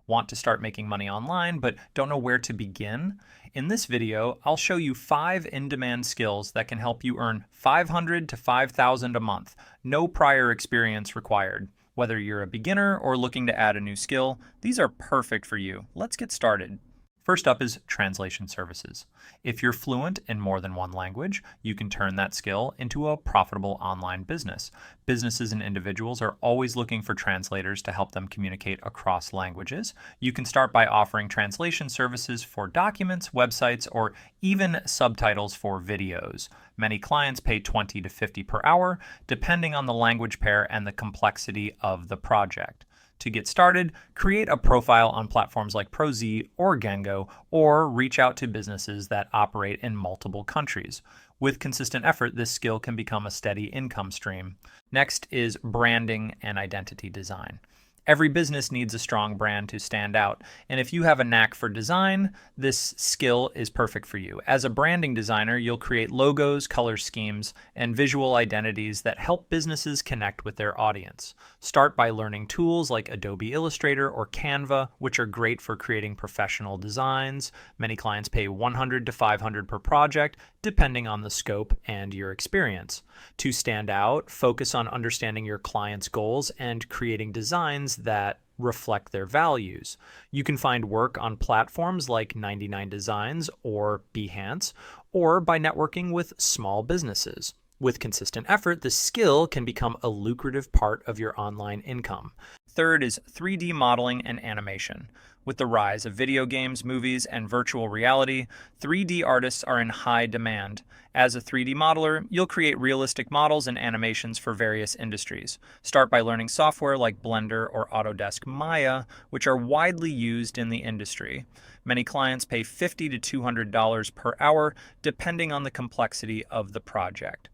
Want to start making money online but don't know where to begin? In this video, I'll show you 5 in-demand skills that can help you earn $500 to $5,000 a month. No prior experience required. Whether you're a beginner or looking to add a new skill, these are perfect for you. Let's get started. First up is translation services. If you're fluent in more than one language, you can turn that skill into a profitable online business. Businesses and individuals are always looking for translators to help them communicate across languages. You can start by offering translation services for documents, websites, or even subtitles for videos. Many clients pay $20 to $50 per hour, depending on the language pair and the complexity of the project. To get started, create a profile on platforms like ProZ or Gengo, or reach out to businesses that operate in multiple countries. With consistent effort, this skill can become a steady income stream. Next is branding and identity design. Every business needs a strong brand to stand out, and if you have a knack for design, this skill is perfect for you. As a branding designer, you'll create logos, color schemes, and visual identities that help businesses connect with their audience. Start by learning tools like Adobe Illustrator or Canva, which are great for creating professional designs. Many clients pay $100 to $500 per project, depending on the scope and your experience. To stand out, focus on understanding your client's goals and creating designs that reflect their values. You can find work on platforms like 99 Designs or Behance, or by networking with small businesses. With consistent effort, the skill can become a lucrative part of your online income. Third is 3D modeling and animation. With the rise of video games, movies, and virtual reality, 3D artists are in high demand. As a 3D modeler, you'll create realistic models and animations for various industries. Start by learning software like Blender or Autodesk Maya, which are widely used in the industry. Many clients pay $50 to $200 per hour, depending on the complexity of the project.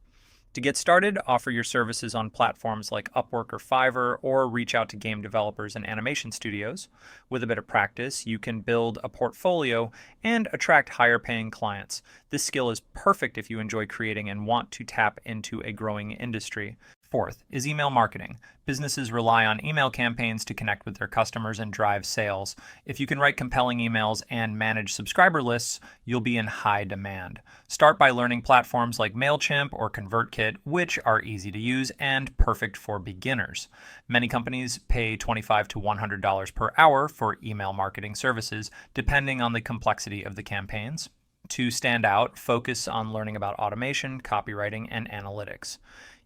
To get started, offer your services on platforms like Upwork or Fiverr, or reach out to game developers and animation studios. With a bit of practice, you can build a portfolio and attract higher-paying clients. This skill is perfect if you enjoy creating and want to tap into a growing industry. Fourth is email marketing. Businesses rely on email campaigns to connect with their customers and drive sales. If you can write compelling emails and manage subscriber lists, you'll be in high demand. Start by learning platforms like MailChimp or ConvertKit, which are easy to use and perfect for beginners. Many companies pay $25 to $100 per hour for email marketing services, depending on the complexity of the campaigns. To stand out, focus on learning about automation, copywriting, and analytics.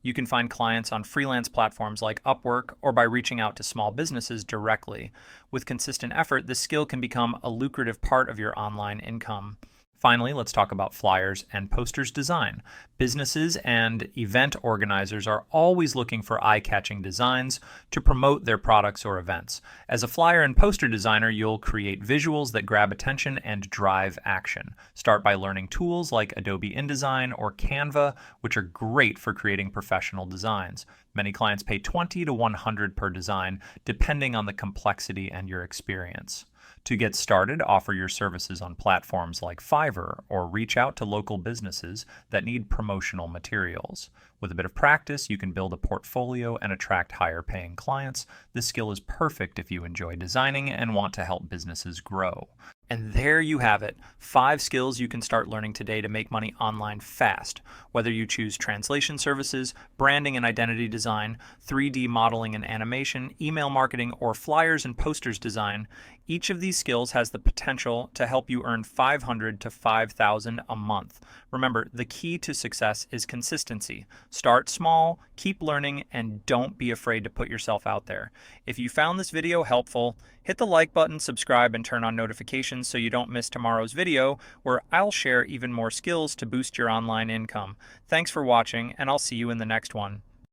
You can find clients on freelance platforms like Upwork or by reaching out to small businesses directly. With consistent effort, this skill can become a lucrative part of your online income. Finally, let's talk about flyers and posters design. Businesses and event organizers are always looking for eye-catching designs to promote their products or events. As a flyer and poster designer, you'll create visuals that grab attention and drive action. Start by learning tools like Adobe InDesign or Canva, which are great for creating professional designs. Many clients pay $20 to $100 per design, depending on the complexity and your experience. To get started, offer your services on platforms like Fiverr or reach out to local businesses that need promotional materials. With a bit of practice, you can build a portfolio and attract higher-paying clients. This skill is perfect if you enjoy designing and want to help businesses grow. And there you have it, 5 skills you can start learning today to make money online fast. Whether you choose translation services, branding and identity design, 3D modeling and animation, email marketing, or flyers and posters design, each of these skills has the potential to help you earn $500 to $5,000 a month. Remember, the key to success is consistency. Start small, keep learning, and don't be afraid to put yourself out there. If you found this video helpful, hit the like button, subscribe, and turn on notifications so you don't miss tomorrow's video, where I'll share even more skills to boost your online income. Thanks for watching, and I'll see you in the next one.